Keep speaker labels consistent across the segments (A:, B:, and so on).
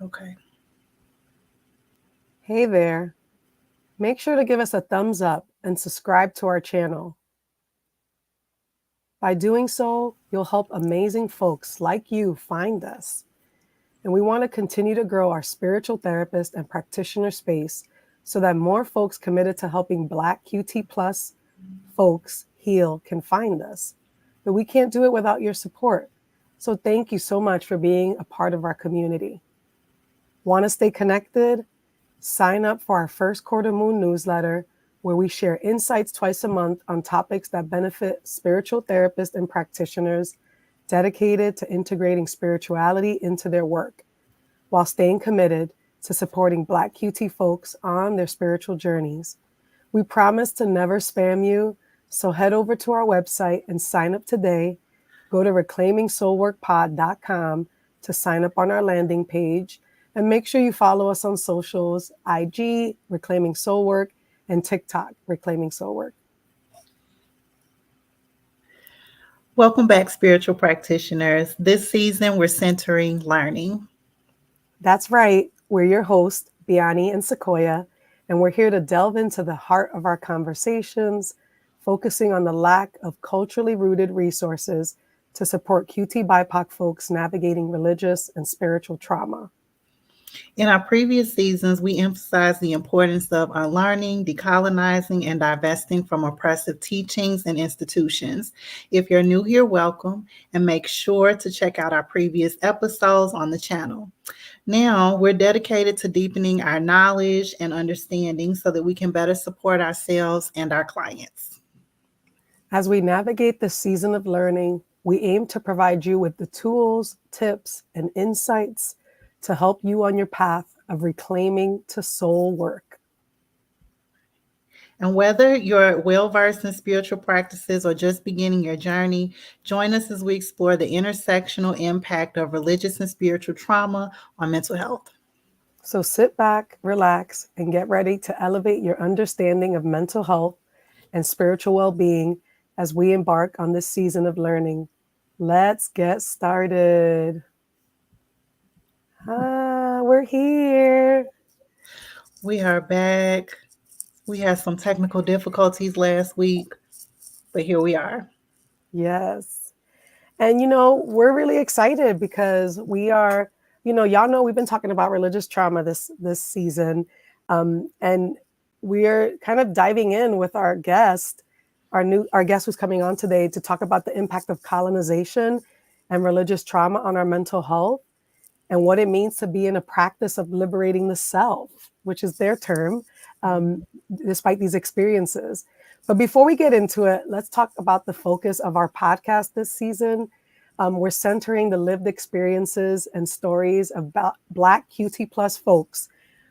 A: Okay.
B: Hey there. Make sure to give us a thumbs up and subscribe to our channel. By doing so, you'll help amazing folks like you find us. And we want to continue to grow our spiritual therapist and practitioner space so that more folks committed to helping Black QT plus folks heal can find us. But we can't do it without your support. So thank you so much for being a part of our community. Want to stay connected? Sign up for our first quarter moon newsletter, where we share insights twice a month on topics that benefit spiritual therapists and practitioners dedicated to integrating spirituality into their work, while staying committed to supporting Black QT folks on their spiritual journeys. We promise to never spam you, so head over to our website and sign up today. Go to reclaimingsoulworkpod.com to sign up on our landing page. And make sure you follow us on socials, IG, Reclaiming Soulwork, and TikTok, Reclaiming Soulwork.
A: Welcome back, spiritual practitioners. This season, we're centering learning.
B: That's right. We're your hosts, Biani and Sequoia, and we're here to delve into the heart of our conversations, focusing on the lack of culturally rooted resources to support QT BIPOC folks navigating religious and spiritual trauma.
A: In our previous seasons, we emphasized the importance of unlearning, decolonizing, and divesting from oppressive teachings and institutions. If you're new here, welcome, and make sure to check out our previous episodes on the channel. Now, we're dedicated to deepening our knowledge and understanding so that we can better support ourselves and our clients.
B: As we navigate this season of learning, we aim to provide you with the tools, tips, and insights to help you on your path of reclaiming to soul work.
A: And whether you're well-versed in spiritual practices or just beginning your journey, join us as we explore the intersectional impact of religious and spiritual trauma on mental health.
B: So sit back, relax, and get ready to elevate your understanding of mental health and spiritual well-being as we embark on this season of learning. Let's get started. We're here.
A: We are back. We had some technical difficulties last week, but here we are.
B: Yes. And, we're really excited because we are, y'all know we've been talking about religious trauma this season. And we're kind of diving in with our guest, our guest who's coming on today to talk about the impact of colonization and religious trauma on our mental health and what it means to be in a practice of liberating the self, which is their term, despite these experiences. But before we get into it, let's talk about the focus of our podcast this season. We're centering the lived experiences and stories of Black QT plus folks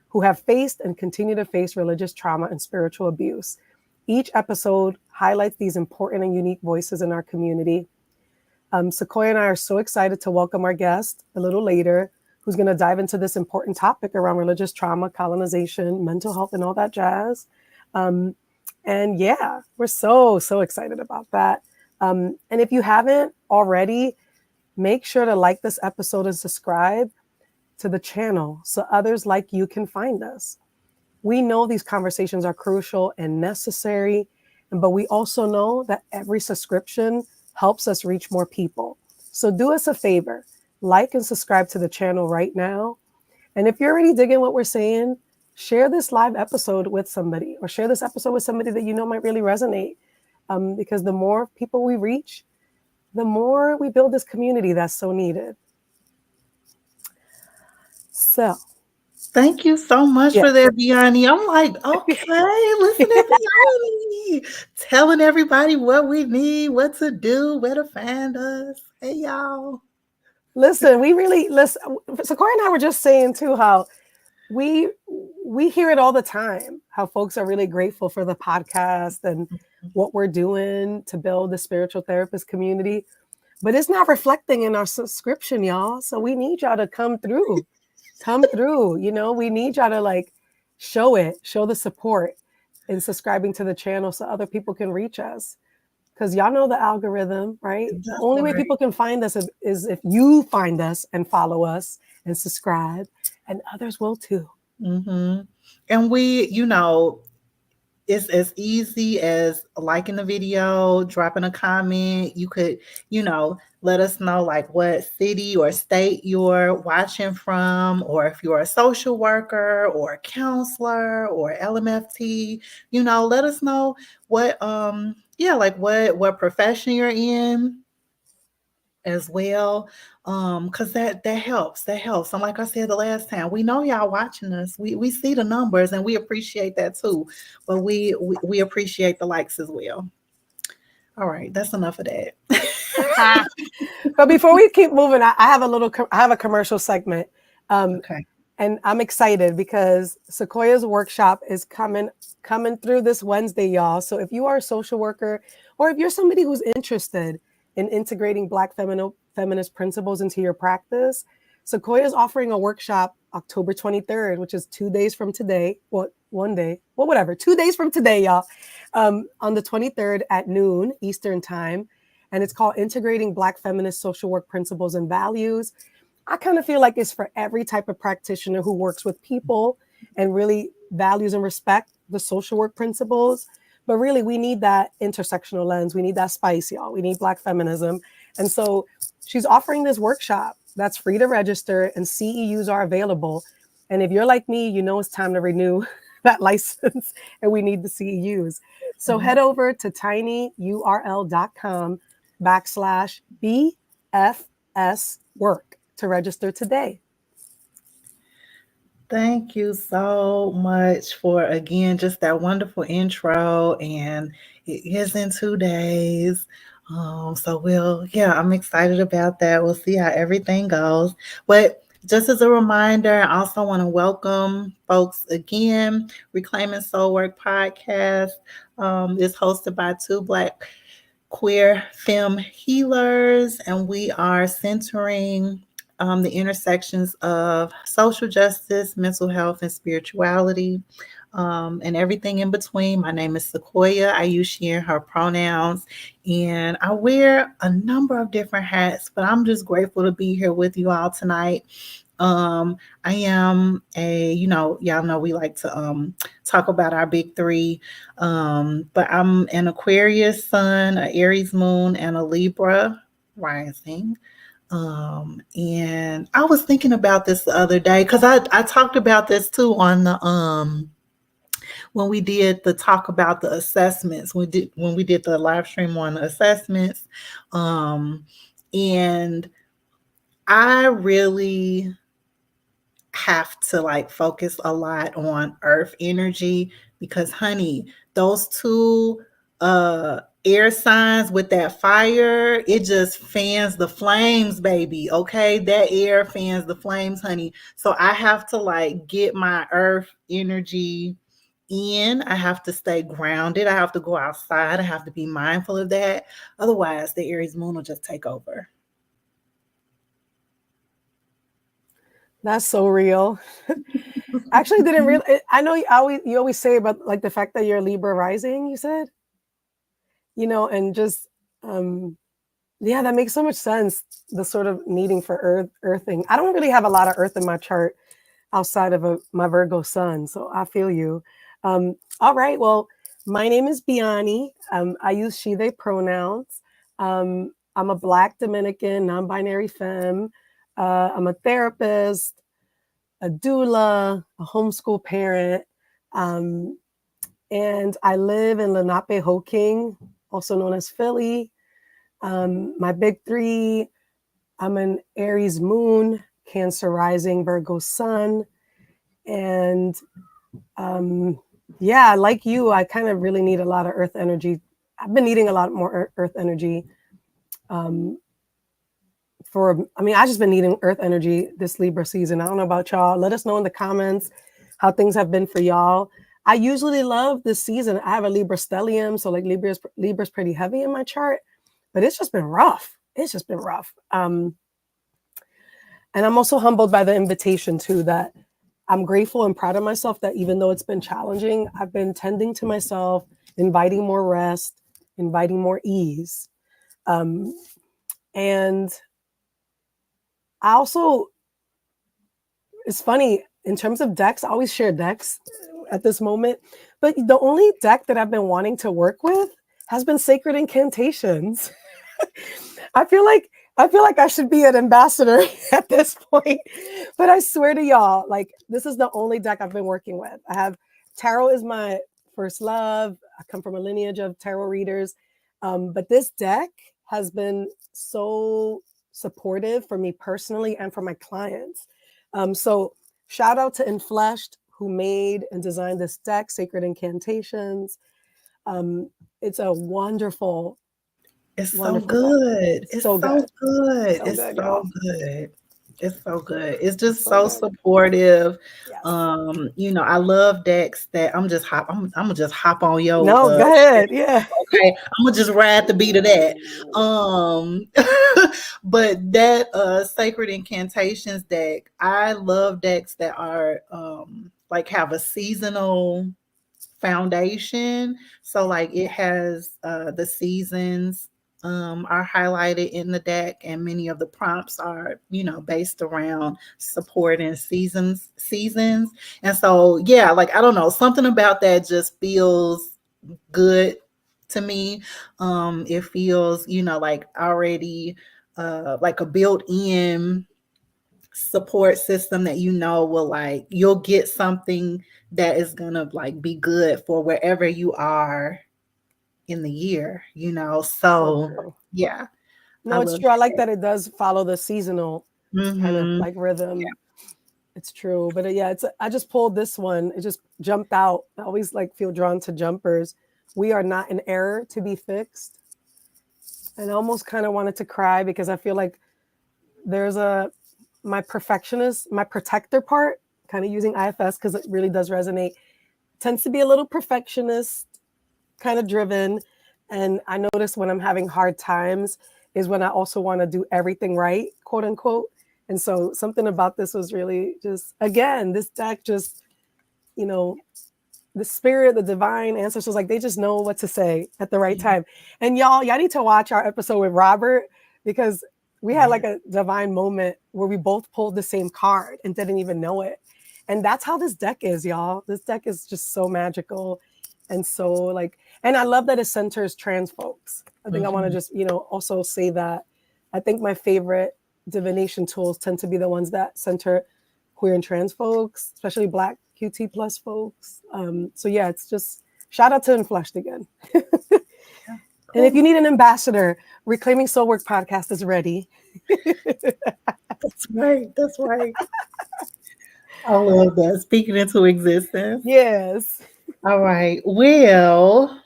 B: who have faced and continue to face religious trauma and spiritual abuse. Each episode highlights these important and unique voices in our community. Sequoia and I are so excited to welcome our guest a little later, who's going to dive into this important topic around religious trauma, colonization, mental health, and all that jazz. And yeah, we're so excited about that. And if you haven't already, make sure to like this episode and subscribe to the channel so others like you can find us. We know these conversations are crucial and necessary, but we also know that every subscription helps us reach more people. So do us a favor, like and subscribe to the channel right now. And if you're already digging what we're saying, share this live episode with somebody, or share this episode with somebody that you know might really resonate. Because the more people we reach, the more we build this community that's so needed. So.
A: Thank you so much for that, Biani. I'm like, okay, listen to Biani. Telling everybody what we need, what to do, where to find us. Hey, y'all.
B: Listen, Sequoia and I were just saying too how we hear it all the time, how folks are really grateful for the podcast and what we're doing to build the spiritual therapist community, but it's not reflecting in our subscription, y'all. So we need y'all to come through. We need y'all to show the support in subscribing to the channel so other people can reach us. because y'all know the algorithm, right? The
A: That's
B: only way
A: right.
B: people can find us is if you find us and follow us and subscribe, and others will too.
A: Hmm. And we, it's as easy as liking the video, dropping a comment. You could, let us know like what city or state you're watching from, or if you're a social worker or a counselor or LMFT, let us know what like what profession you're in as well. Because that helps. And like I said the last time, we know y'all watching us. We see the numbers and we appreciate that too. But we appreciate the likes as well. All right, that's enough of that.
B: But before we keep moving, I have I have a commercial segment. Um,
A: Okay.
B: and I'm excited because Sequoia's workshop is coming through this Wednesday, y'all. So if you are a social worker, or if you're somebody who's interested in integrating Black feminist principles into your practice, Sequoia is offering a workshop October 23rd, which is 2 days from today. Well, one day, well, whatever, 2 days from today, y'all, on the 23rd at noon Eastern time. And it's called Integrating Black Feminist Social Work Principles and Values. I kind of feel like it's for every type of practitioner who works with people and really values and respect the social work principles. But really, we need that intersectional lens. We need that spice, y'all. We need Black feminism. And so she's offering this workshop that's free to register, and CEUs are available. And if you're like me, you know it's time to renew that license, and we need the CEUs. So
A: Mhm.
B: head over to tinyurl.com/BFS work to register today.
A: Thank you so much for again just that wonderful intro. And it is in 2 days. So I'm excited about that. We'll see how everything goes. But just as a reminder, I also want to welcome folks again. Reclaiming Soul Work podcast is hosted by two Black queer femme healers, and we are centering the intersections of social justice, mental health, and spirituality, and everything in between. My name is Sequoia. I use she and her pronouns, and I wear a number of different hats, but I'm just grateful to be here with you all tonight. I am y'all know we like to talk about our big three. But I'm an Aquarius sun, an Aries moon, and a Libra rising. And I was thinking about this the other day because I talked about this too on the when we did the talk about the assessments. When we did the live stream on the assessments. And I really have to like focus a lot on earth energy because honey, those two air signs with that fire, it just fans the flames, baby. Okay, that air fans the flames, honey. So I have to like get my earth energy in. I have to stay grounded. I have to go outside. I have to be mindful of that. Otherwise the Aries moon will just take over.
B: That's so real. Actually, didn't really. I know you always say about like the fact that you're Libra rising. You said, and just yeah, that makes so much sense. The sort of needing for earthing. I don't really have a lot of earth in my chart outside of my Virgo sun, so I feel you. All right, well, my name is Biani. I use she/they pronouns. I'm a Black Dominican non-binary femme. I'm a therapist, a doula, a homeschool parent, um, and I live in Lenape-Hoking, also known as Philly. My big three, I'm an Aries moon, Cancer rising, Virgo sun, and yeah, like you, I kind of really need a lot of earth energy. I've been needing a lot more earth energy. I just been needing earth energy this Libra season. I don't know about y'all. Let us know in the comments how things have been for y'all. I usually love this season. I have a Libra stellium, so like Libra's pretty heavy in my chart, but it's just been rough. It's just been rough. And I'm also humbled by the invitation too, that I'm grateful and proud of myself that even though it's been challenging, I've been tending to myself, inviting more rest, inviting more ease. And I also, it's funny, in terms of decks, I always share decks at this moment, but the only deck that I've been wanting to work with has been Sacred Incantations. I feel like I should be an ambassador at this point. But I swear to y'all, like, this is the only deck I've been working with. I have tarot is my first love. I come from a lineage of tarot readers. But this deck has been so supportive for me personally and for my clients. So shout out to Infleshed, who made and designed this deck, Sacred Incantations. It's a wonderful,
A: It's so
B: wonderful deck.
A: good.
B: It's
A: It's
B: so
A: so
B: good.
A: good.
B: So
A: It's
B: good,
A: so
B: y'all.
A: good. It's so good. It's
B: It's
A: just
B: so
A: so
B: good.
A: supportive.
B: Yes.
A: I love decks that I'm gonna just hop on your
B: No, go
A: shit.
B: ahead. Yeah.
A: Okay. I'm gonna just ride the beat of that. But that Sacred Incantations deck, I love decks that are like have a seasonal foundation. So like it has the seasons are highlighted in the deck, and many of the prompts are, based around supporting seasons. And so yeah, like I don't know, something about that just feels good to me. It feels, like already like a built-in support system that will, like, you'll get something that is gonna like be good for wherever you are in the year,
B: So
A: so
B: true.
A: yeah, I
B: No, it's
A: love
B: true. I like
A: that.
B: that it does follow the seasonal kind of
A: Mm-hmm.
B: like rhythm. It's true. But yeah, I just pulled this one. It just jumped out. I always like feel drawn to jumpers. We are not an error to be fixed. And I almost kind of wanted to cry because I feel like there's my perfectionist, my protector part, kind of using IFS because it really does resonate, tends to be a little perfectionist, kind of driven. And I notice when I'm having hard times is when I also want to do everything right, quote unquote. And so something about this was really just, again, this deck just, you know, the spirit, the divine ancestors, like they just know what to say at the right time. And y'all need to watch our episode with Robert because we had
A: Yeah.
B: like a divine moment where we both pulled the same card and didn't even know it. And that's how this deck is, y'all. This deck is just so magical and so like, and I love that it centers trans folks. I think I want to
A: Mhm.
B: just, also say that I think my favorite divination tools tend to be the ones that center queer and trans folks, especially Black QT plus folks. So yeah, it's just shout out to Infleshed again.
A: Yeah,
B: And if
A: cool.
B: you need an ambassador, Reclaiming Soul Work podcast is ready.
A: That's right. That's right. I love that. Speaking into existence.
B: Yes.
A: All right. Well,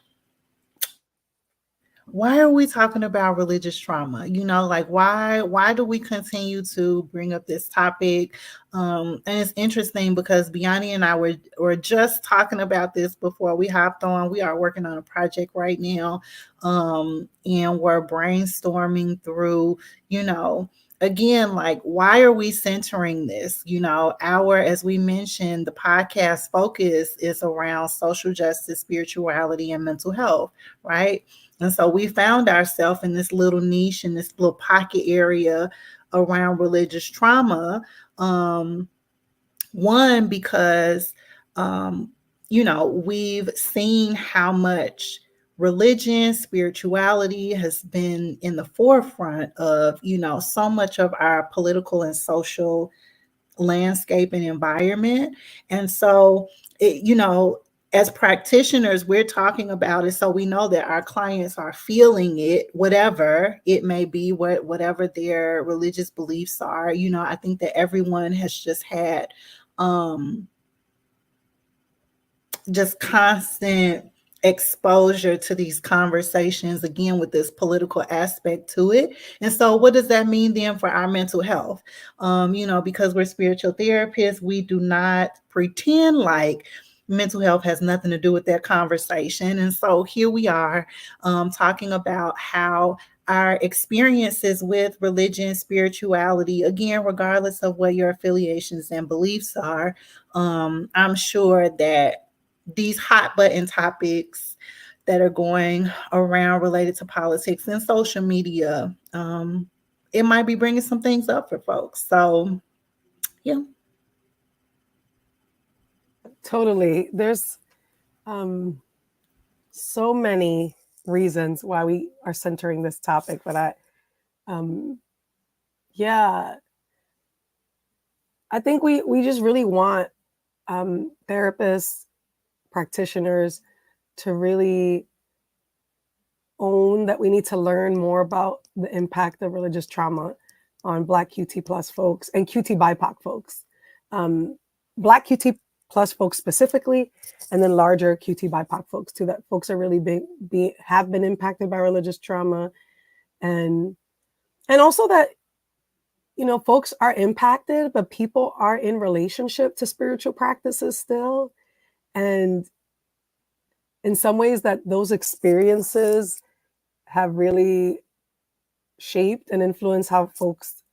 A: why are we talking about religious trauma? Like why do we continue to bring up this topic? And it's interesting because Biani and I were just talking about this before we hopped on. We are working on a project right now, and we're brainstorming through, again, like, why are we centering this? As we mentioned, the podcast focus is around social justice, spirituality, and mental health, right? And so we found ourselves in this little niche, in this little pocket area around religious trauma. One, because, we've seen how much religion, spirituality has been in the forefront of, so much of our political and social landscape and environment. And so, as practitioners, we're talking about it so we know that our clients are feeling it, whatever it may be, whatever their religious beliefs are. I think that everyone has just had just constant exposure to these conversations, again, with this political aspect to it. And so what does that mean then for our mental health? Because we're spiritual therapists, we do not pretend like mental health has nothing to do with that conversation. And so here we are, talking about how our experiences with religion, spirituality, again, regardless of what your affiliations and beliefs are, I'm sure that these hot button topics that are going around related to politics and social media. It might be bringing some things up for folks. So, yeah.
B: Totally. There's so many reasons why we are centering this topic, but yeah, I think we just really want therapists, practitioners to really own that we need to learn more about the impact of religious trauma on Black QT plus folks and QT BIPOC folks. Black QT plus folks specifically, and then larger QT BIPOC folks too, that folks are really have been impacted by religious trauma. And also that, you know, folks are impacted, but people are in relationship to spiritual practices still. And in some ways that those experiences have really shaped and influenced how folks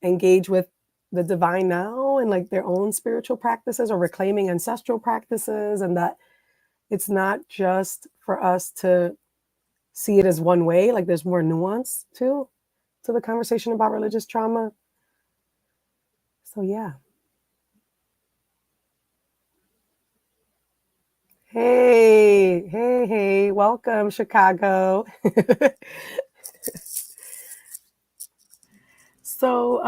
B: engage with the divine now and like their own spiritual practices or reclaiming ancestral practices, and that it's not just for us to see it as one way, like there's more nuance to the conversation about religious trauma. So yeah. Hey, welcome, Chicago. So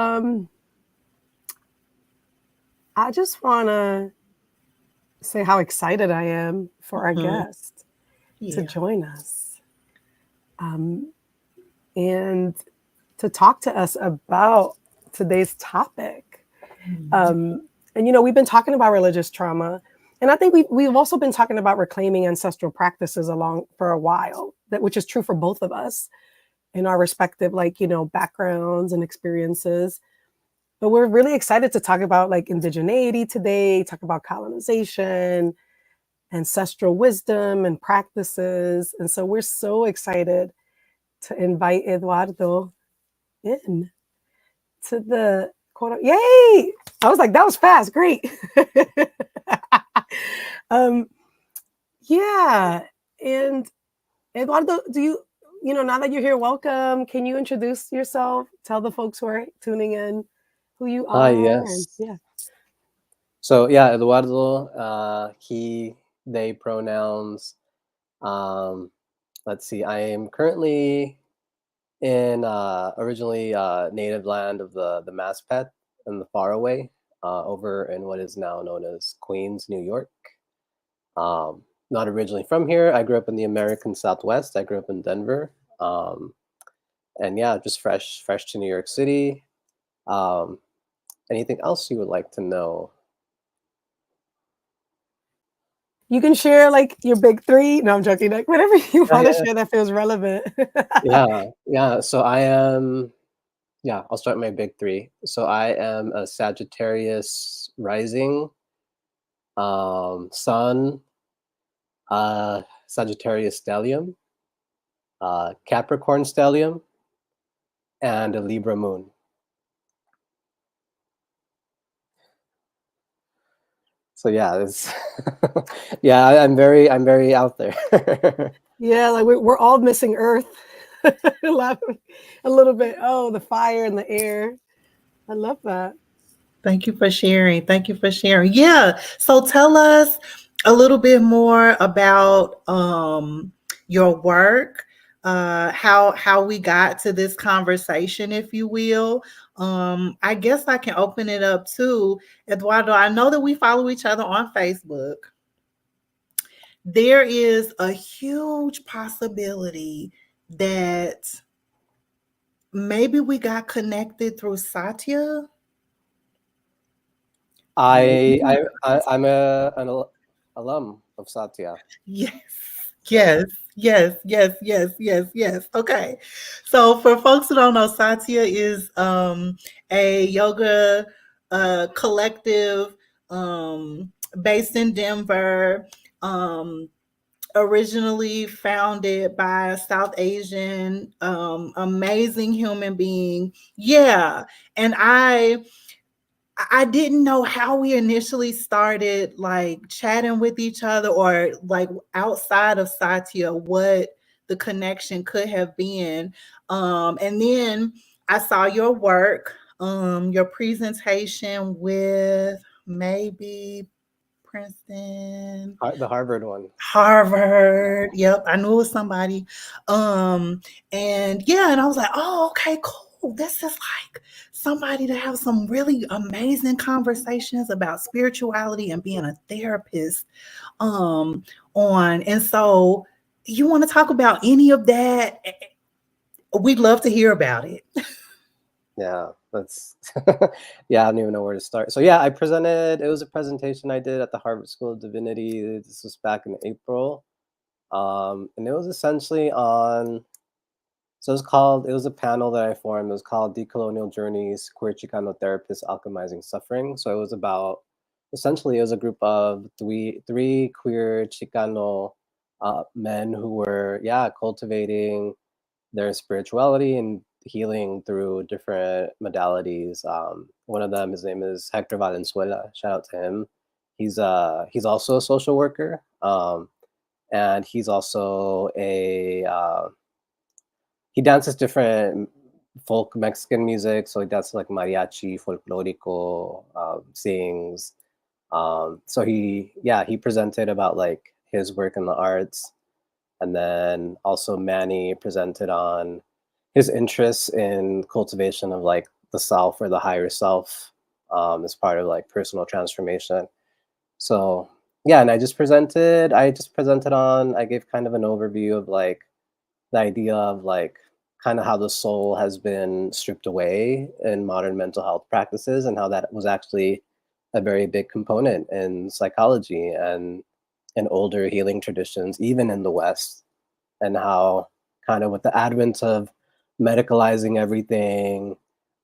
B: I just want to say how excited I am for our guest to join us and to talk to us about today's topic. And, you know, we've been talking about religious trauma, and I think we've also been talking about reclaiming ancestral practices along for a while, which is true for both of us in our respective, like, you know, backgrounds and experiences. But we're really excited to talk about like indigeneity today, talk about colonization, ancestral wisdom and practices. And so we're so excited to invite Eduardo in to the quote. Yay! I was like, that was fast. Great. Yeah. And Eduardo, you know, now that you're here, welcome. Can you introduce yourself? Tell the folks who are tuning in who you are. And
C: Yes.
B: yeah.
C: So yeah, Eduardo, he, they pronouns. Let's see. I am currently in originally native land of the Maspet and the Faraway, over in what is now known as Queens, New York. Not originally from here. I grew up in the American Southwest. I grew up in Denver. And yeah, just fresh to New York City. Anything else you would like to know?
B: You can share like your big three. No, I'm joking. Like whatever you want to share that feels relevant.
C: Yeah. So I am, I'll start my big three. So I am a Sagittarius rising, Sun, Sagittarius stellium, Capricorn stellium, and a Libra moon. So yeah, it's yeah, I'm very out there.
B: Yeah, like we're all missing Earth a little bit. Oh, the fire and the air. I love that.
A: Thank you for sharing. Thank you for sharing. Yeah. So tell us a little bit more about your work, how we got to this conversation, if you will. I guess I can open it up too, Eduardo. I know that we follow each other on Facebook. There is a huge possibility that maybe we got connected through Satya.
C: I'm an alum of Satya.
A: Yes, yes. Okay. So for folks who don't know, Satya is a yoga collective based in Denver, originally founded by a South Asian amazing human being. Yeah. And I didn't know how we initially started like chatting with each other, or like outside of Satya, what the connection could have been. And then I saw your work, your presentation with maybe Princeton,
C: The Harvard one.
A: Harvard. Yep, I knew it was somebody. And yeah, and I was like, oh, okay, cool. This is like somebody to have some really amazing conversations about spirituality and being a therapist on. And so you want to talk about any of that? We'd love to hear about it.
C: Yeah, that's yeah, I don't even know where to start. So yeah, it was a presentation I did at the Harvard School of Divinity. This was back in April. And it was essentially on, so it was a panel that I formed. It was called Decolonial Journeys, Queer Chicano Therapists Alchemizing Suffering. So it was about, essentially it was a group of three queer Chicano men who were, yeah, cultivating their spirituality and healing through different modalities. One of them, his name is Hector Valenzuela. Shout out to him. He's also a social worker, and he's also he dances different folk Mexican music. So he dances like mariachi, folklorico, sings. So he presented about like his work in the arts. And then also Manny presented on his interests in cultivation of like the self or the higher self, as part of like personal transformation. So yeah, and I gave kind of an overview of like the idea of like kind of how the soul has been stripped away in modern mental health practices, and how that was actually a very big component in psychology and in older healing traditions, even in the West, and how kind of with the advent of medicalizing everything,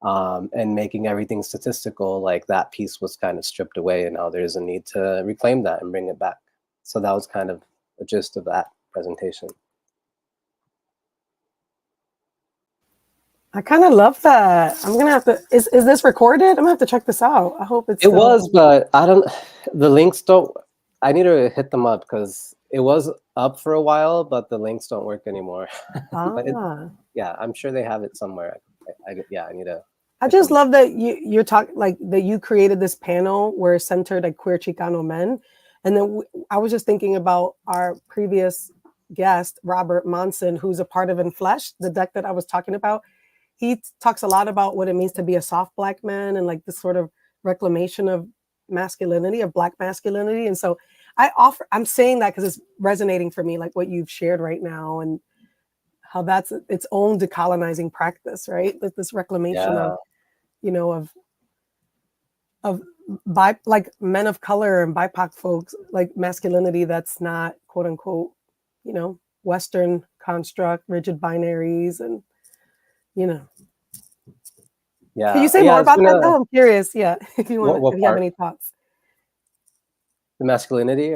C: and making everything statistical, like that piece was kind of stripped away, and how there's a need to reclaim that and bring it back. So that was kind of the gist of that presentation.
B: I kind of love that. I'm gonna have to. Is this recorded? I'm gonna have to check this out. I hope it's.
C: It was, but the links don't. I need to hit them up because it was up for a while, but the links don't work anymore. But yeah, I'm sure they have it somewhere. I need to.
B: I just love that you're talking like that you created this panel where it's centered at queer Chicano men. And then I was just thinking about our previous guest, Robert Monson, who's a part of In Flesh, the deck that I was talking about. He talks a lot about what it means to be a soft Black man and like this sort of reclamation of masculinity, of Black masculinity. And so I'm saying that because it's resonating for me, like what you've shared right now, and how that's its own decolonizing practice, right? This reclamation of, of like men of color and BIPOC folks, like masculinity that's not quote unquote, Western construct, rigid binaries, and
C: Yeah.
B: Can you say more about that though? I'm curious. Yeah, if you want, if you have any thoughts.
C: The masculinity,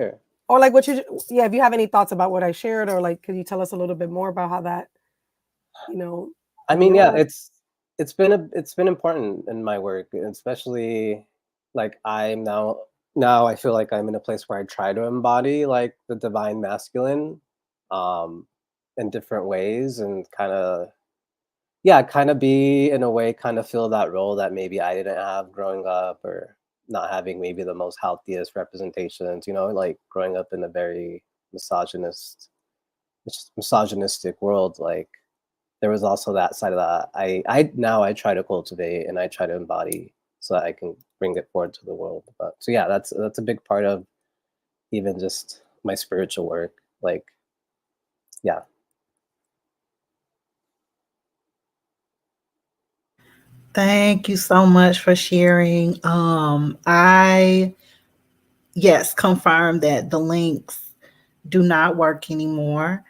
B: or like if you have any thoughts about what I shared, or like, could you tell us a little bit more about how that,
C: I mean, yeah, it's been important in my work, especially like I'm now I feel like I'm in a place where I try to embody like the divine masculine, in different ways, and kind of be in a way, kind of fill that role that maybe I didn't have growing up, or not having maybe the most healthiest representations, like growing up in a very misogynistic world. Like there was also that side of that I try to cultivate and I try to embody so that I can bring it forward to the world. But so yeah, that's a big part of even just my spiritual work. Like, yeah.
A: Thank you so much for sharing. I confirm that the links do not work anymore,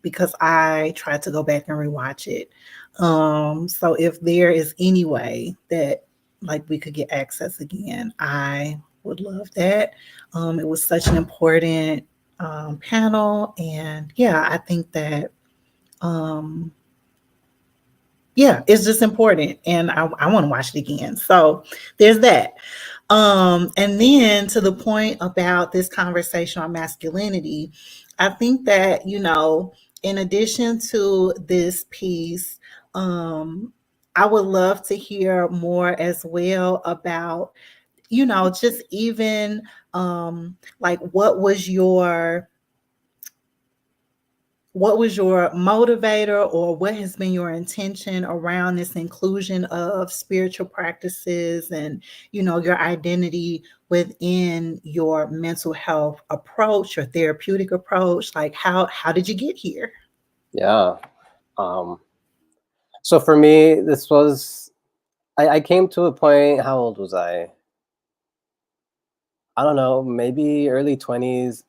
A: because I tried to go back and rewatch it. So if there is any way that like we could get access again, I would love that. It was such an important panel, and yeah, I think that Yeah, it's just important, and I want to watch it again. So there's that. And then to the point about this conversation on masculinity, I think that, in addition to this piece, I would love to hear more as well about, just even like what was your motivator, or what has been your intention around this inclusion of spiritual practices and your identity within your mental health approach, your therapeutic approach? Like, how did you get here?
C: Yeah. Um, so for me, this was I came to a point. How old was I? I don't know, maybe early 20s.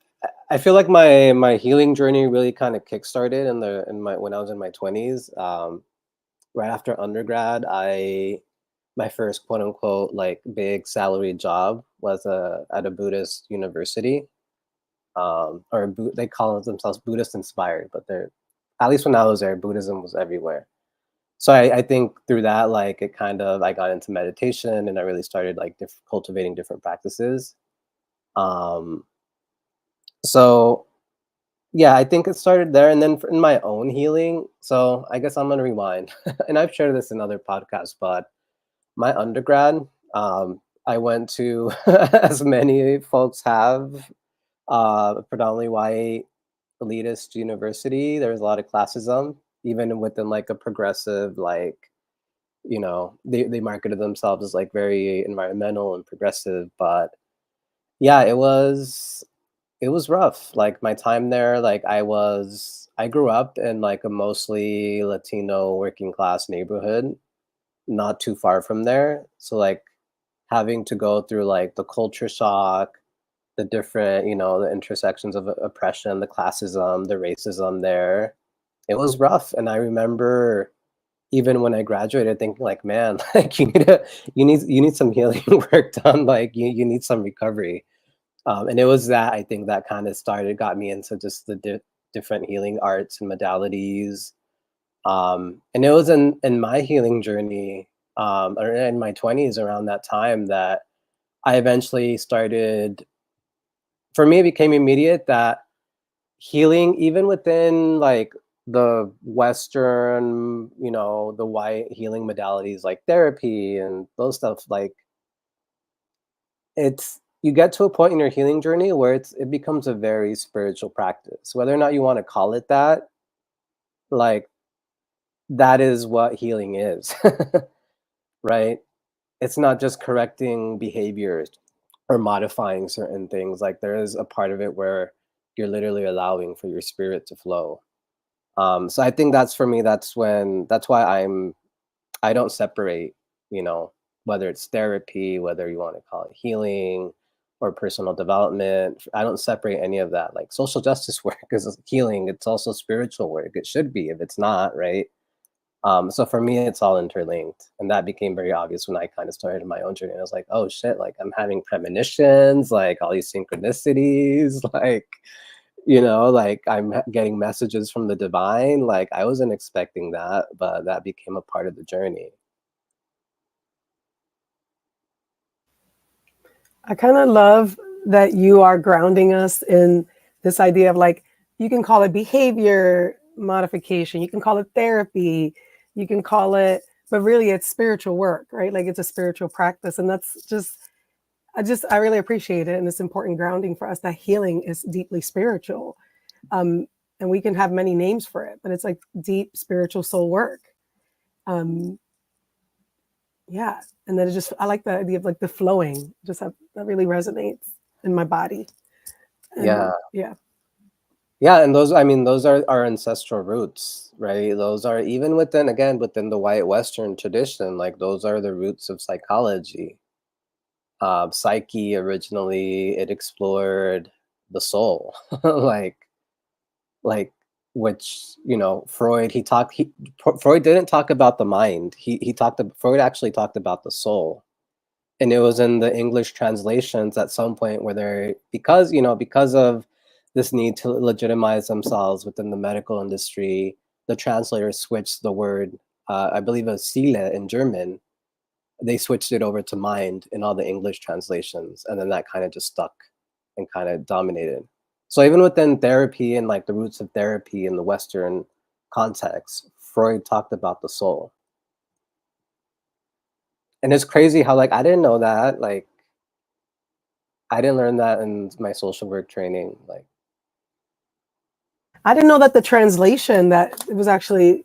C: I feel like my healing journey really kind of kickstarted in my when I was in my 20s. Right after undergrad, I my first quote unquote like big salary job was at a Buddhist university. They call themselves Buddhist inspired, but they're, at least when I was there, Buddhism was everywhere. So I think through that, like it kind of I got into meditation and I really started like cultivating different practices. Um, so yeah, I think it started there, and then in my own healing. So I guess I'm gonna rewind, and I've shared this in other podcasts, but my undergrad, I went to, as many folks have, predominantly white elitist university. There was a lot of classism, even within like a progressive, like, they marketed themselves as like very environmental and progressive. But yeah, it was rough. Like my time there, like I grew up in like a mostly Latino working class neighborhood, not too far from there. So like having to go through like the culture shock, the different, the intersections of oppression, the classism, the racism there. It was rough. And I remember even when I graduated thinking like, man, like you need some healing work done. Like you need some recovery. And it was that, I think, that kind of got me into just the different healing arts and modalities. And it was in my healing journey, or in my 20s around that time, that I eventually started, for me, it became immediate that healing, even within like the Western, the white healing modalities like therapy and those stuff, like you get to a point in your healing journey where it becomes a very spiritual practice. Whether or not you want to call it that, like that is what healing is, right? It's not just correcting behaviors or modifying certain things. Like there is a part of it where you're literally allowing for your spirit to flow. So I think that's, for me, that's why I don't separate, you know, whether it's therapy, whether you want to call it healing or personal development. I don't separate any of that. Like social justice work is healing. It's also spiritual work. It should be, if it's not, right? So for me, it's all interlinked. And that became very obvious when I kind of started my own journey. I was like, oh shit, like I'm having premonitions, like all these synchronicities, like, like I'm getting messages from the divine. Like I wasn't expecting that, but that became a part of the journey.
B: I kind of love that you are grounding us in this idea of like, you can call it behavior modification, you can call it therapy, you can call it, but really it's spiritual work, right? Like it's a spiritual practice. And that's I really appreciate it. And it's important grounding for us that healing is deeply spiritual. Um, and we can have many names for it, but it's like deep spiritual soul work. Um, yeah. And then I like the idea of like the flowing, that really resonates in my body.
C: Yeah.
B: And yeah.
C: Yeah. And those, I mean, those are our ancestral roots, right? Those are, even within the white Western tradition, like those are the roots of psychology. Psyche, originally, it explored the soul, like, like, which, Freud didn't talk about the mind. Freud actually talked about the soul. And it was in the English translations at some point where because of this need to legitimize themselves within the medical industry, the translators switched the word I believe it was Seele in German, they switched it over to mind in all the English translations, and then that kind of just stuck and kind of dominated. So even within therapy and like the roots of therapy in the Western context, Freud talked about the soul. And it's crazy how like I didn't know that. Like I didn't learn that in my social work training. Like
B: I didn't know that the translation that it was actually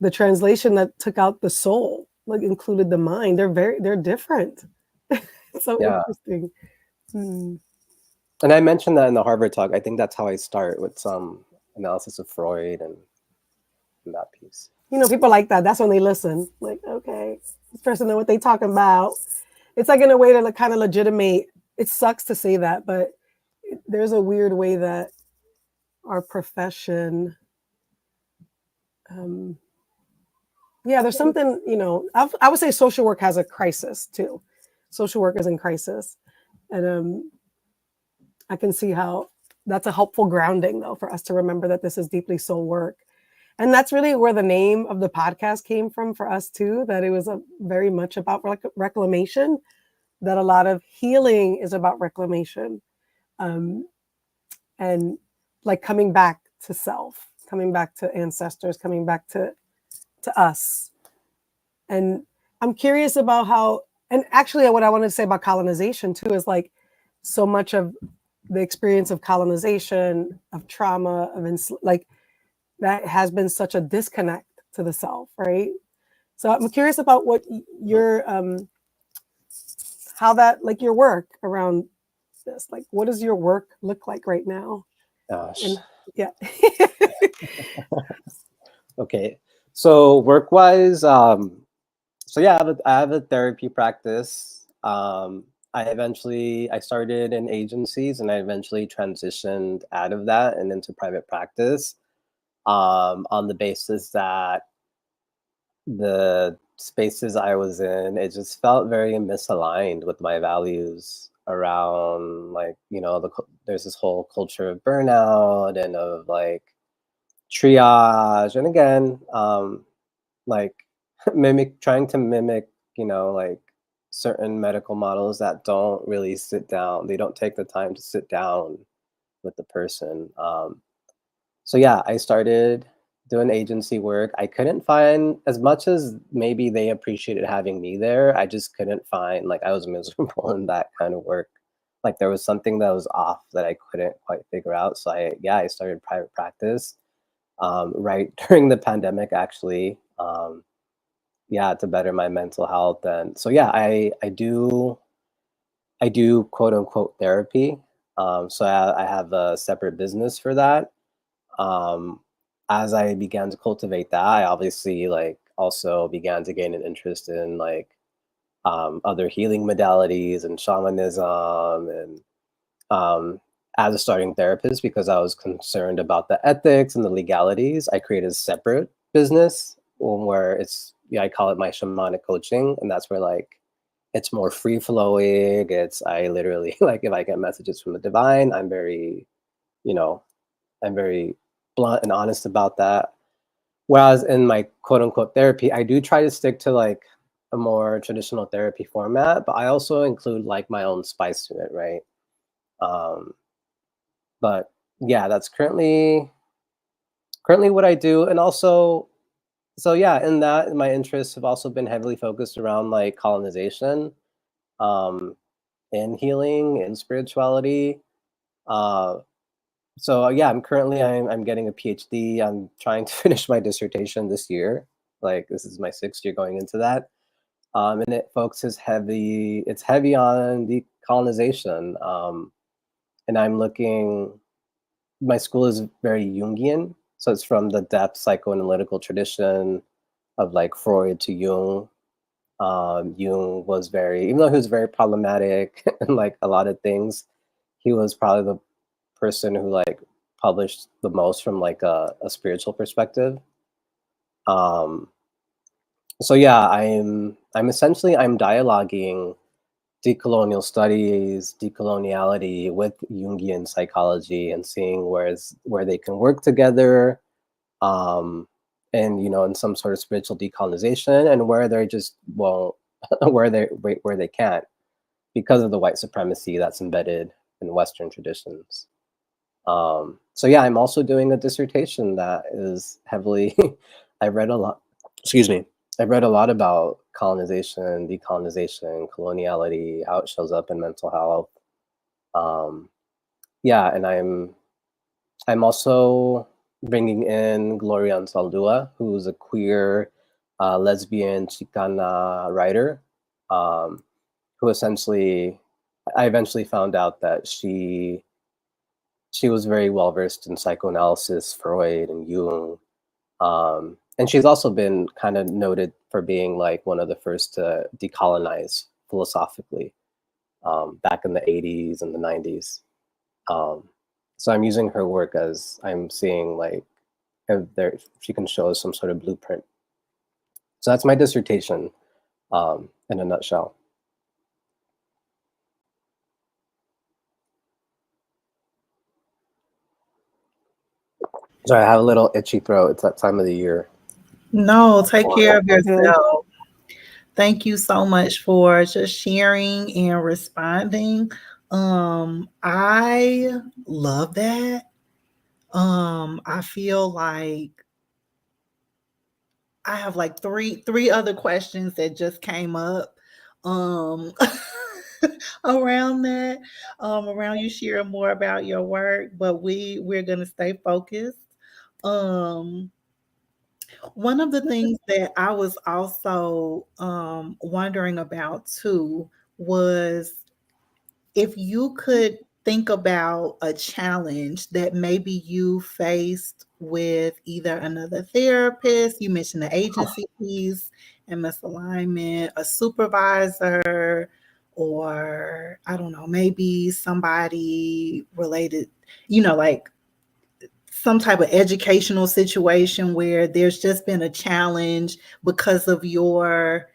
B: the translation that took out the soul, like included the mind. They're different. It's so
C: yeah.
B: interesting. Hmm.
C: And I mentioned that in the Harvard talk. I think that's how I start with some analysis of Freud and that piece.
B: People like that. That's when they listen. Like, okay, this person know what they talking about. It's like in a way to like kind of legitimate. It sucks to say that, but there's a weird way that our profession, there's something, I would say social work has a crisis too. Social work is in crisis. And I can see how that's a helpful grounding though, for us to remember that this is deeply soul work. And that's really where the name of the podcast came from for us too, that it was very much about reclamation, that a lot of healing is about reclamation. And like coming back to self, coming back to ancestors, coming back to us. And I'm curious about how, and actually what I wanted to say about colonization too is like so much of the experience of colonization, of trauma, like that has been such a disconnect to the self, right? So I'm curious about what your, how that, like your work around this, like what does your work look like right now?
C: Gosh.
B: And yeah.
C: Okay. So work-wise, so yeah, I have a therapy practice. I started in agencies and I eventually transitioned out of that and into private practice, on the basis that the spaces I was in, it just felt very misaligned with my values around like, there's this whole culture of burnout and of like triage. And again, like trying to mimic, like certain medical models that don't really sit down. They don't take the time to sit down with the person. So yeah, I started doing agency work. I couldn't find, as much as maybe they appreciated having me there, I just couldn't find, like I was miserable in that kind of work. Like there was something that was off that I couldn't quite figure out. So I started private practice, right during the pandemic actually. Yeah, to better my mental health. And so yeah, I do quote unquote therapy. So I have a separate business for that. um, as I began to cultivate that, I obviously like also began to gain an interest in like, other healing modalities and shamanism, and as a starting therapist, because I was concerned about the ethics and the legalities, I created a separate business, where I call it my shamanic coaching, and that's where like it's more free flowing. I literally like if I get messages from the divine, you know, I'm very blunt and honest about that. Whereas in my quote unquote therapy, I do try to stick to like a more traditional therapy format, but I also include like my own spice to it, right? Um, but yeah, that's currently what I do. And also, so yeah, in that my interests have also been heavily focused around like colonization, um, and healing and spirituality. Uh, So yeah, I'm getting a PhD. I'm trying to finish my dissertation this year. Like this is my 6th year going into that. And it focuses heavy. It's heavy on decolonization. And I'm looking. My school is very Jungian, so it's from the depth psychoanalytical tradition of like Freud to Jung. Jung was even though he was very problematic and like a lot of things, he was probably the person who like published the most from like a spiritual perspective. Um, so yeah, I'm dialoguing decolonial studies, decoloniality with Jungian psychology and seeing where they can work together. Um, and in some sort of spiritual decolonization, and where they just won't, where they can't, because of the white supremacy that's embedded in Western traditions. So yeah, I'm also doing a dissertation that is heavily I read a lot, excuse me, I read a lot about colonization, decolonization, coloniality, how it shows up in mental health. Yeah, and I'm also bringing in Gloria Ansaldúa, who's a queer lesbian Chicana writer, um, who essentially, I eventually found out that she was very well versed in psychoanalysis, Freud, and Jung. And she's also been kind of noted for being like one of the first to decolonize philosophically, back in the 80s and the 90s. Um, so I'm using her work as I'm seeing like if there she can show us some sort of blueprint. So that's my dissertation, in a nutshell. So I have a little itchy throat. It's that time of the year.
A: No, take care of
B: All good.
A: yourself. Thank you so much for just sharing and responding. I love that. I feel like I have like three other questions that just came up um around that, around you sharing more about your work, but we're gonna stay focused. Um One of the things that I was also wondering about too was if you could think about a challenge that maybe you faced with either another therapist, you mentioned the agency piece and misalignment, a supervisor, or I don't know, maybe somebody related, like some type of educational situation where there's just been a challenge because of your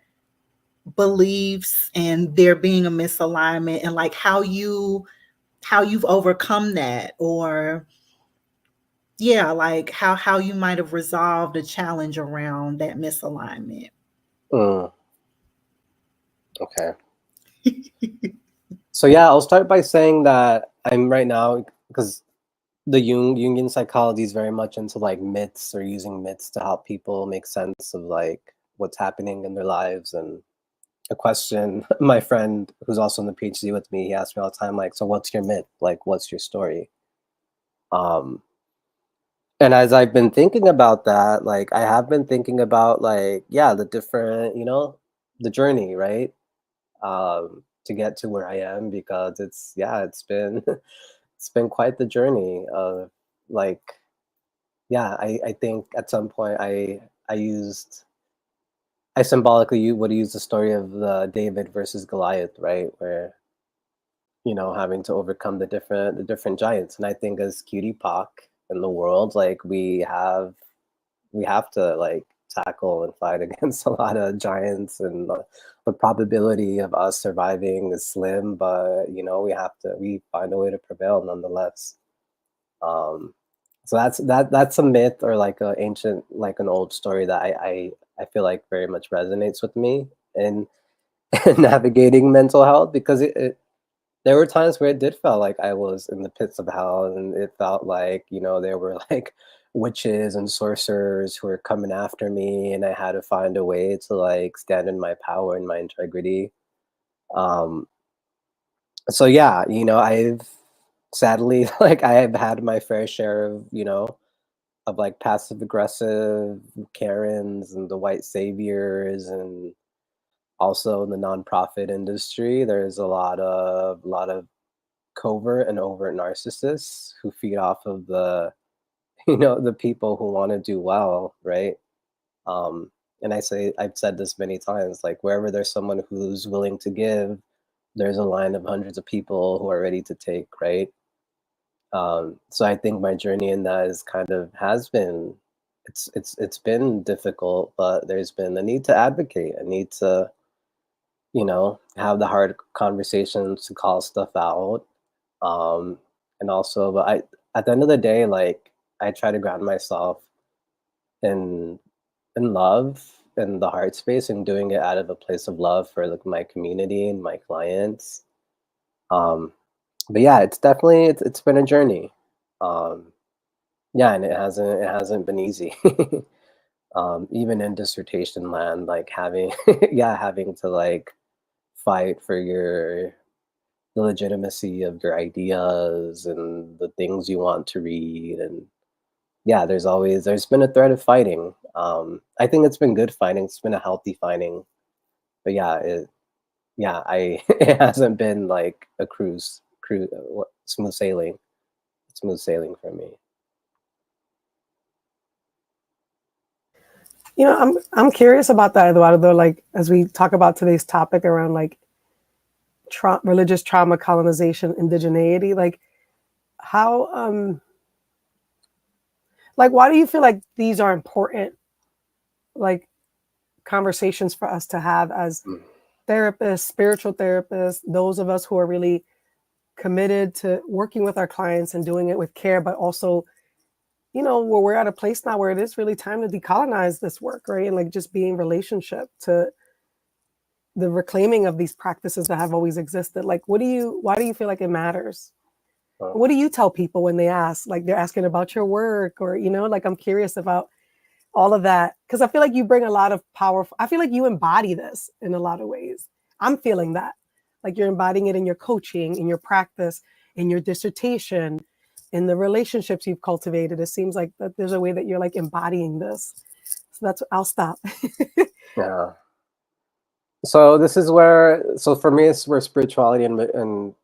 A: beliefs and there being a misalignment, and like how you've overcome that, or yeah, like how you might have resolved a challenge around that misalignment.
C: Mm, okay. So yeah, I'll start by saying that I'm right now, because the Jungian psychology is very much into like myths, or using myths to help people make sense of like what's happening in their lives. And a question my friend who's also in the PhD with me, he asks me all the time, like, so what's your myth? Like, what's your story? Um, and as I've been thinking about that, like I have been thinking about like, yeah, the different, the journey, right? To get to where I am, because it's been it's been quite the journey of like, yeah, I think at some point I symbolically would use the story of the David versus Goliath, right? Where, having to overcome the different giants. And I think as cutie poc in the world, like we have to like tackle and fight against a lot of giants, and the probability of us surviving is slim, but we find a way to prevail nonetheless. um so that's a myth, or like a ancient, like an old story that I feel like very much resonates with me in navigating mental health, because there were times where it did feel like I was in the pits of hell, and it felt like, there were like witches and sorcerers who were coming after me, and I had to find a way to like stand in my power and my integrity. Um, so yeah, I've sadly like I have had my fair share of, of like passive aggressive Karens and the white saviors, and also in the nonprofit industry, there's a lot of covert and overt narcissists who feed off of the the people who want to do well, right? um and I've said this many times, like wherever there's someone who's willing to give, there's a line of hundreds of people who are ready to take, right? So I think my journey in that is kind of has been, it's been difficult, but there's been a need to advocate, a need to have the hard conversations to call stuff out. And also, but at the end of the day, like I try to ground myself in in love in the heart space and doing it out of a place of love for like my community and my clients. Um, but yeah, it's definitely it's been a journey. Um, yeah, and it hasn't been easy. Even in dissertation land, like having yeah, having to like fight for your the legitimacy of your ideas and the things you want to read. And yeah, there's been a thread of fighting. I think it's been good fighting. It's been a healthy fighting. But yeah, yeah, I it hasn't been like a cruise smooth sailing. Smooth sailing for me.
B: I'm curious about that, Eduardo. Like as we talk about today's topic around like religious trauma, colonization, indigeneity, like how like why do you feel like these are important like conversations for us to have as
C: Mm.
B: therapists, spiritual therapists, those of us who are really committed to working with our clients and doing it with care, but also, where we're at a place now where it is really time to decolonize this work, right? And like just be in relationship to the reclaiming of these practices that have always existed. Like, why do you feel like it matters?
C: Oh,
B: What do you tell people when they ask, like they're asking about your work or, like I'm curious about all of that? Because I feel like you bring a lot of powerful, I feel like you embody this in a lot of ways. I'm feeling that. Like you're embodying it in your coaching, in your practice, in your dissertation, in the relationships you've cultivated. It seems like that there's a way that you're like embodying this. So I'll stop.
C: yeah. So this is where, so for me, it's where spirituality and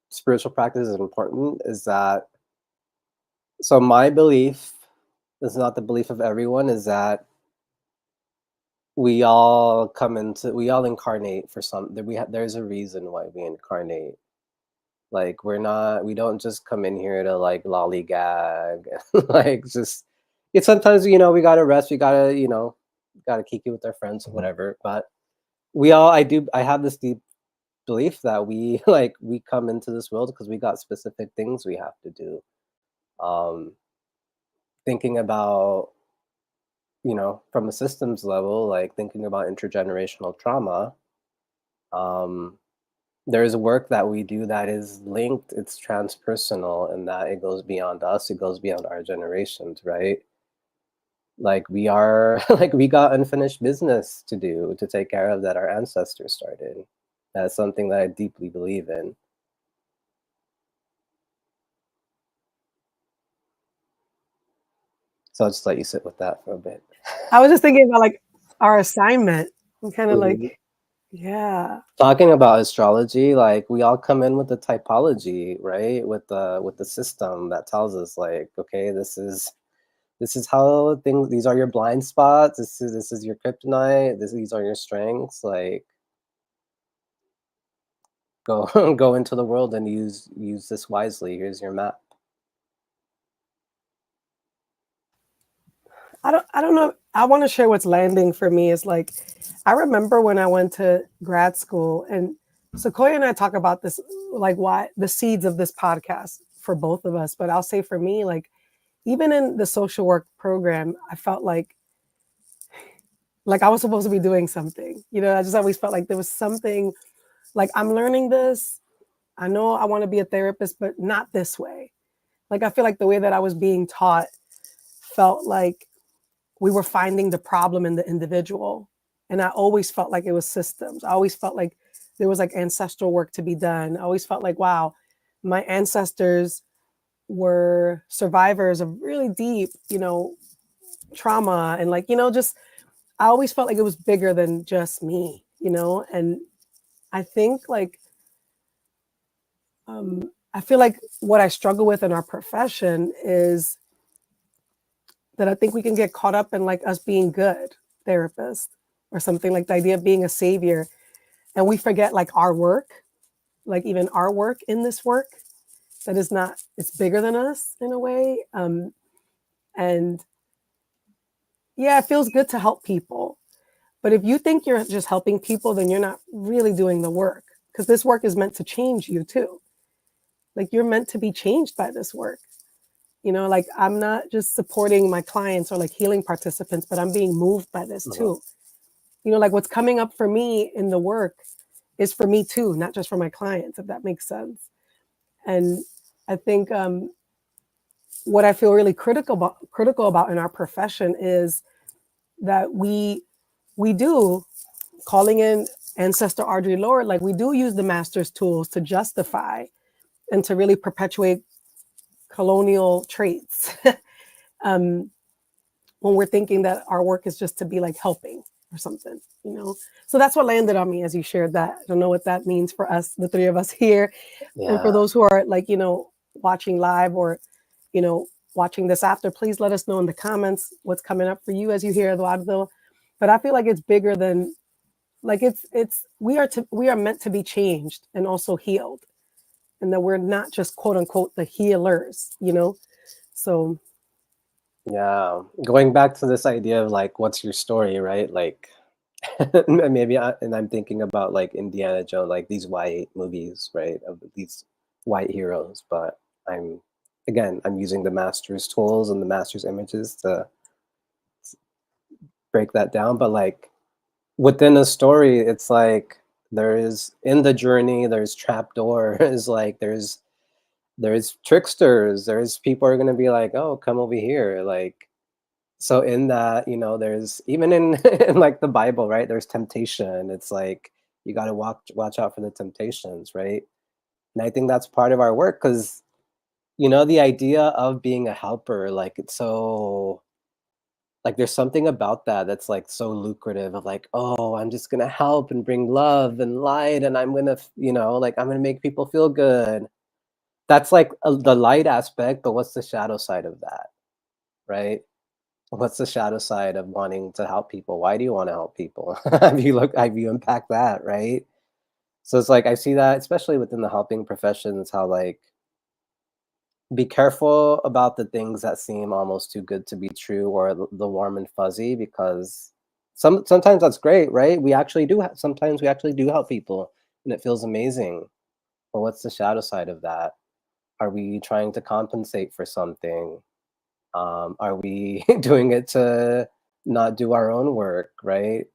C: spiritual practice is important. Is that so? My belief is not the belief of everyone. Is that we all incarnate for some. That there's a reason why we incarnate. Like we don't just come in here to like lollygag, like just. It's sometimes we gotta rest. We gotta gotta kiki with our friends or whatever. But I have this deep belief that we we come into this world because we got specific things we have to do. um Thinking about from a systems level, like thinking about intergenerational trauma, um there's work that we do that is linked, it's transpersonal, and that it goes beyond us, it goes beyond our generations, right? Like we are like we got unfinished business to do, to take care of, that our ancestors started. That's something that I deeply believe in. So I'll just let you sit with that for a bit.
B: I was just thinking about like our assignment. I'm kind of
C: Mhm.
B: like, yeah.
C: Talking about astrology, like we all come in with the typology, right? With the system that tells us like, okay, this is how things, these are your blind spots, this is your kryptonite, these are your strengths. Like go go into the world and use this wisely. Here's your map.
B: I don't know. I want to share what's landing for me is like, I remember when I went to grad school and Sequoia and I talk about this, like why the seeds of this podcast for both of us. But I'll say for me, like, even in the social work program, I felt like I was supposed to be doing something, I just always felt like there was something like I'm learning this. I know I want to be a therapist, but not this way. Like, I feel like the way that I was being taught felt like we were finding the problem in the individual. And I always felt like it was systems. I always felt like there was like ancestral work to be done. I always felt like, wow, my ancestors were survivors of really deep, trauma. And like, just, I always felt like it was bigger than just me, And I think like, I feel like what I struggle with in our profession is that I think we can get caught up in like us being good therapists or something, like the idea of being a savior. And we forget like our work, like even our work in this work that is not, it's bigger than us in a way. And yeah, it feels good to help people. But if you think you're just helping people, then you're not really doing the work, because this work is meant to change you too. Like you're meant to be changed by this work. You know, like I'm not just supporting my clients or like healing participants, but I'm being moved by this too. You know, like what's coming up for me in the work is for me too, not just for my clients, if that makes sense. And I think what I feel really critical about in our profession is that we do, calling in ancestor Audre Lorde, like we do use the master's tools to justify and to really perpetuate colonial traits. um, when we're thinking that our work is just to be like helping or something, you know. So that's what landed on me as you shared that. I don't know what that means for us, the three of us here, and for those who are like, you know, watching live or, you know, watching this after, please let us know in the comments what's coming up for you as you hear Eduardo. But I feel like it's bigger than, like it's we are meant to be changed and also healed, and that we're not just quote unquote the healers, you know. So
C: yeah, going back to this idea of like, what's your story, right? Like, maybe and I'm thinking about like Indiana Jones, like these white movies, right, of these white heroes. But I'm I'm using the master's tools and the master's images to break that down. But like within a story, it's like there is in the journey, there's trapdoors, like there's tricksters, there's people are gonna be like, oh, come over here, like. So in that, you know, there's even in, in like the Bible, right? There's temptation. It's like you got to watch out for the temptations, right? And I think that's part of our work because, you know, the idea of being a helper, like it's so, like there's something about that that's like so lucrative of like, oh, I'm just gonna help and bring love and light, and I'm gonna, you know, like I'm gonna make people feel good. That's like the light aspect, but what's the shadow side of that, right? What's the shadow side of wanting to help people? Why do you want to help people? Have you unpacked that, right? So it's like I see that, especially within the helping professions, how like be careful about the things that seem almost too good to be true or the warm and fuzzy because sometimes that's great, right? We actually do sometimes we actually do help people and it feels amazing. But what's the shadow side of that? Are we trying to compensate for something? Are we doing it to not do our own work, right?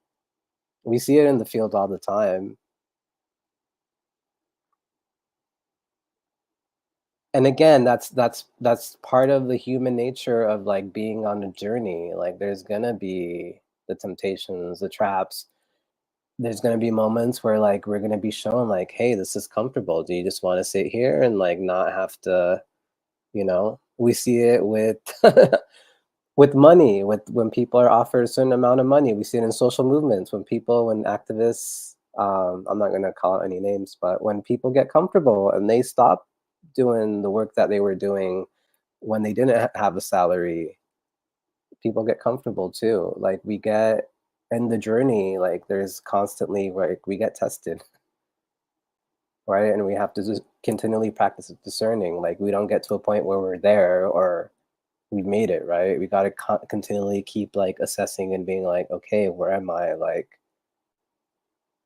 C: We see it in the field all the time. And again, that's part of the human nature of like being on a journey. Like there's gonna be the temptations, the traps. There's gonna be moments where like we're gonna be shown like, hey, this is comfortable. Do you just want to sit here and like not have to, you know? We see it with with money, with when people are offered a certain amount of money. We see it in social movements when activists, I'm not going to call out any names, but when people get comfortable and they stop doing the work that they were doing when they didn't have a salary, people get comfortable too. Like we get in the journey, like there's constantly like we get tested, right? And we have to just continually practice discerning. Like we don't get to a point where we're there or we've made it, right? We got to continually keep like assessing and being like, okay, where am I? Like,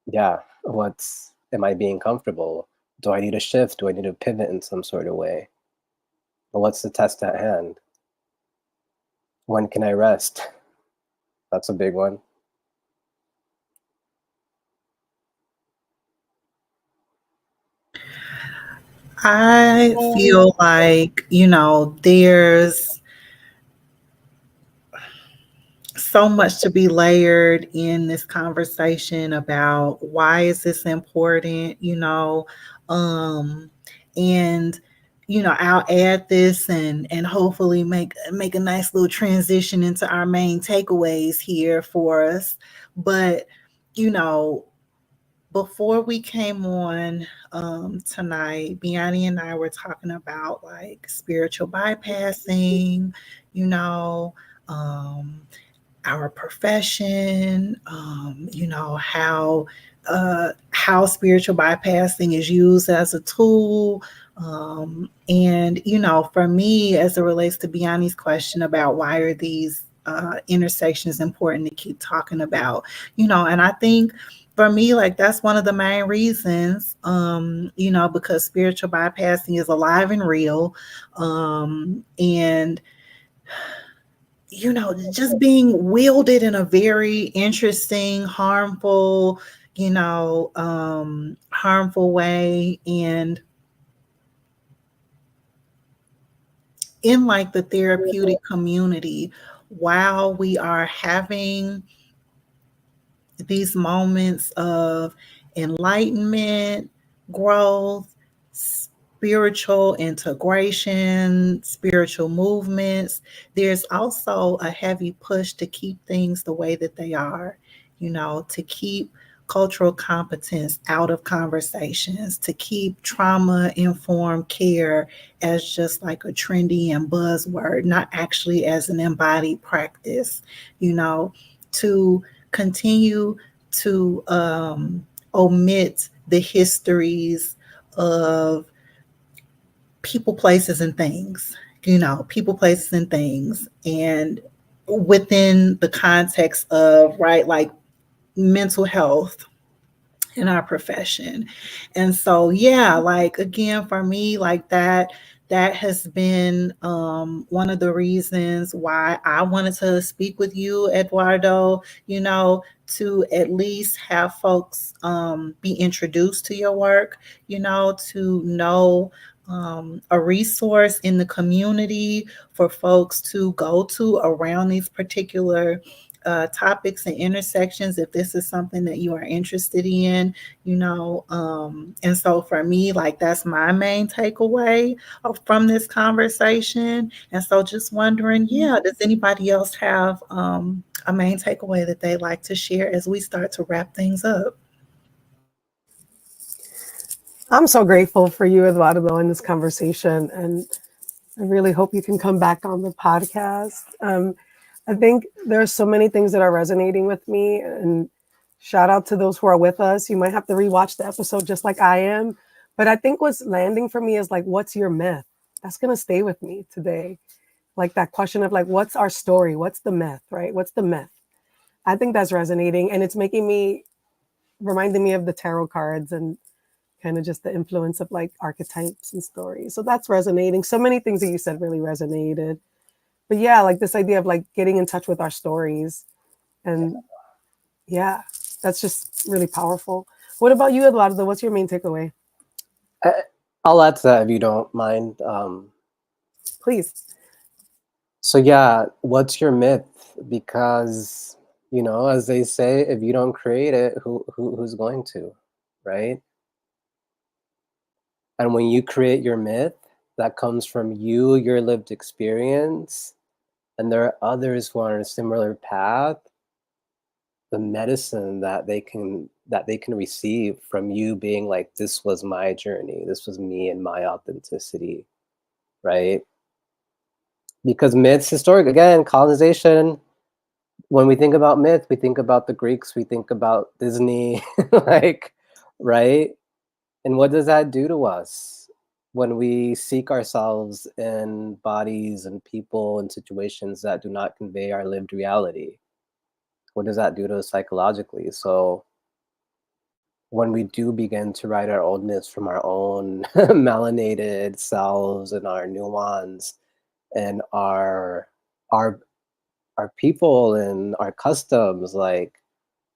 C: yeah, am I being comfortable? Do I need a shift? Do I need to pivot in some sort of way? But what's the test at hand? When can I rest? That's a big one.
A: I feel like, you know, there's so much to be layered in this conversation about why is this important, you know, and you know, I'll add this and hopefully make a nice little transition into our main takeaways here for us. But you know, before we came on tonight, Biani and I were talking about like spiritual bypassing, you know, um, our profession, you know, how spiritual bypassing is used as a tool. And, you know, for me, as it relates to Biani's question about why are these intersections important to keep talking about, you know, and I think for me, like that's one of the main reasons, because spiritual bypassing is alive and real. And just being wielded in a very interesting, harmful way. And in like the therapeutic community, while we are having these moments of enlightenment, growth, spiritual integration, spiritual movements, there's also a heavy push to keep things the way that they are, to keep cultural competence out of conversations, to keep trauma informed care as just like a trendy and buzzword, not actually as an embodied practice, to continue to omit the histories of people, places, and things, and within the context of, right, like mental health in our profession. And so, yeah, like again, for me, like that has been one of the reasons why I wanted to speak with you, Eduardo, to at least have folks be introduced to your work, to know a resource in the community for folks to go to around these particular topics and intersections if this is something that you are interested in, and so for me, like that's my main takeaway from this conversation. And so just wondering, yeah, does anybody else have a main takeaway that they'd like to share as we start to wrap things up?
B: I'm so grateful for you, Eduardo, in this conversation, and I really hope you can come back on the podcast. I think there are so many things that are resonating with me, and shout out to those who are with us. You might have to rewatch the episode just like I am, but I think what's landing for me is like, what's your myth? That's going to stay with me today. Like that question of like, what's our story? What's the myth, right? What's the myth? I think that's resonating, and it's reminding me of the tarot cards and kind of just the influence of like archetypes and stories. So that's resonating. So many things that you said really resonated. But yeah, like this idea of like getting in touch with our stories. And yeah, that's just really powerful. What about you, Eduardo? What's your main takeaway?
C: I'll add to that if you don't mind.
B: Please.
C: So yeah, what's your myth? Because, as they say, if you don't create it, who's going to, right? And when you create your myth, that comes from you, your lived experience, and there are others who are on a similar path. The medicine that they can receive from you being like, this was my journey, this was me and my authenticity, right? Because myths, historic, again, colonization, when we think about myth, we think about the Greeks, we think about Disney, like, right? And what does that do to us when we seek ourselves in bodies and people and situations that do not convey our lived reality? What does that do to us psychologically? So when we do begin to write our own myths from our own melanated selves and our nuance and our people and our customs, like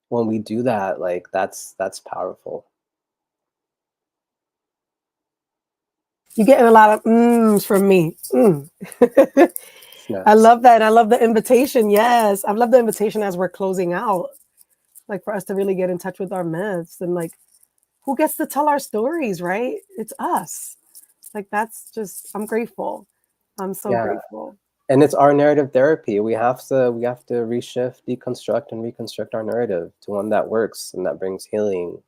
C: when we do that, like that's powerful.
B: You're getting a lot of mms from me. I
C: Snaps.
B: love that. And I love the invitation. Yes. I love the invitation as we're closing out, like for us to really get in touch with our myths and like, who gets to tell our stories, right? It's us. Like, that's just, I'm grateful. I'm so
C: Yeah.
B: grateful.
C: And it's our narrative therapy. We have to reshift, deconstruct, and reconstruct our narrative to one that works and that brings healing.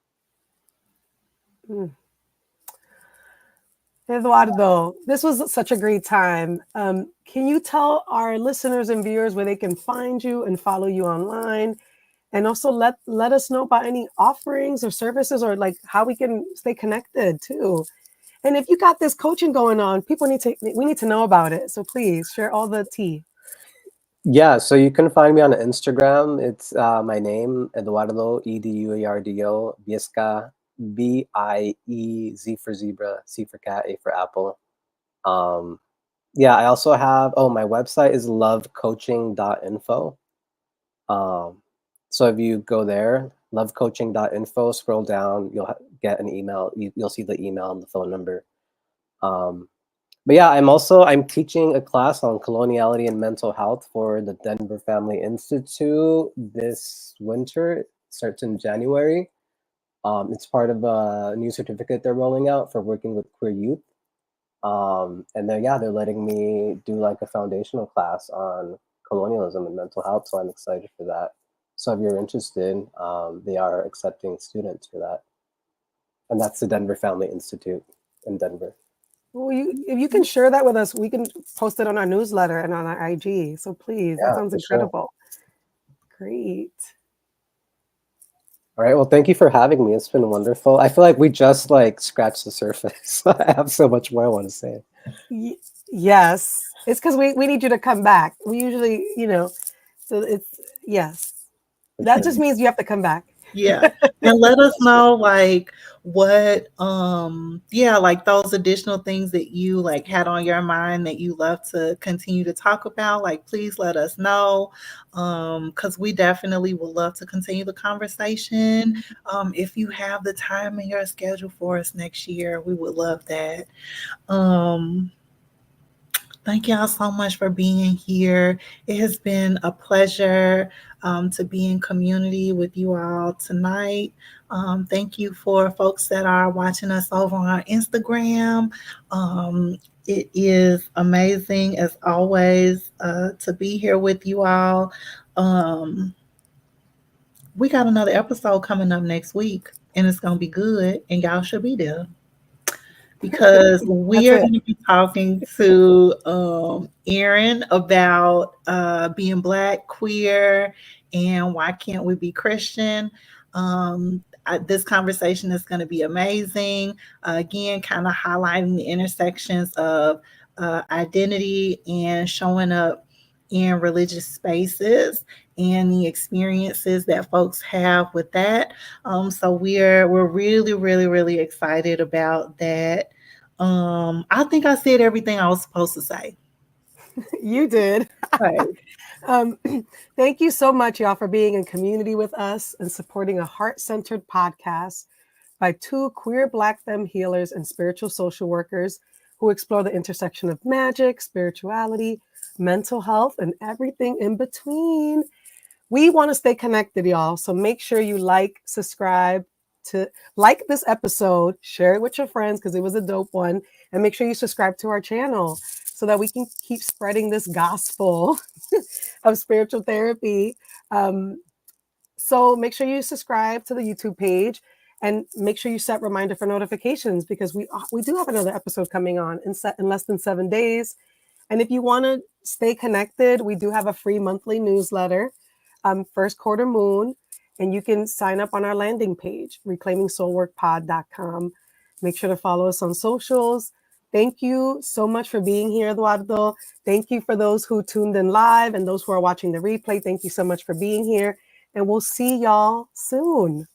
B: Eduardo, this was such a great time. Can you tell our listeners and viewers where they can find you and follow you online? And also let us know about any offerings or services or like how we can stay connected too. And if you got this coaching going on, we need to know about it. So please share all the tea.
C: Yeah, so you can find me on Instagram. It's my name, Eduardo, Eduardo, Viezca, Viez for zebra, C for cat, A for apple. Um, yeah, I also have, oh, my website is lovecoaching.info. Um, so if you go there, lovecoaching.info, scroll down, get an email. You'll see the email and the phone number. Um, but yeah, I'm teaching a class on coloniality and mental health for the Denver Family Institute this winter. It starts in January. It's part of a new certificate they're rolling out for working with queer youth. And they're letting me do like a foundational class on colonialism and mental health. So I'm excited for that. So if you're interested, they are accepting students for that. And that's the Denver Family Institute in Denver.
B: Well, if you can share that with us, we can post it on our newsletter and on our IG. So please, that
C: Yeah,
B: sounds
C: for sure.
B: incredible. Great.
C: All right. Well, thank you for having me. It's been wonderful. I feel like we just like scratched the surface. I have so much more I want to say.
B: Yes, it's because we need you to come back. We usually, so it's yes.
C: For
B: That
C: sure.
B: just means you have to come back.
A: Yeah. And let us know like what yeah, like those additional things that you like had on your mind that you love to continue to talk about. Like please let us know. Because we definitely would love to continue the conversation. If you have the time in your schedule for us next year, we would love that. Um Thank y'all so much for being here. It has been a pleasure to be in community with you all tonight. Thank you for folks that are watching us over on Instagram. It is amazing, as always, to be here with you all. Um, we got another episode coming up next week, and it's going to be good, and y'all should be there because we
B: That's
A: are
B: it.
A: going to be talking to Erin about being Black, queer, and why can't we be Christian. This conversation is going to be amazing. Again, kind of highlighting the intersections of identity and showing up in religious spaces and the experiences that folks have with that. So we're really, really, really excited about that. I think I said everything I was supposed to say.
B: You did.
A: Right.
B: Um, thank you so much, y'all, for being in community with us and supporting a heart-centered podcast by two queer Black femme healers and spiritual social workers who explore the intersection of magic, spirituality, mental health, and everything in between. We want to stay connected, y'all. So make sure you subscribe to like this episode, share it with your friends because it was a dope one, and make sure you subscribe to our channel so that we can keep spreading this gospel of spiritual therapy. So make sure you subscribe to the YouTube page and make sure you set reminder for notifications because we do have another episode coming on in less than 7 days. And if you want to stay connected, we do have a free monthly newsletter, First Quarter Moon, and you can sign up on our landing page, reclaimingsoulworkpod.com. Make sure to follow us on socials. Thank you so much for being here, Eduardo. Thank you for those who tuned in live and those who are watching the replay. Thank you so much for being here. And we'll see y'all soon.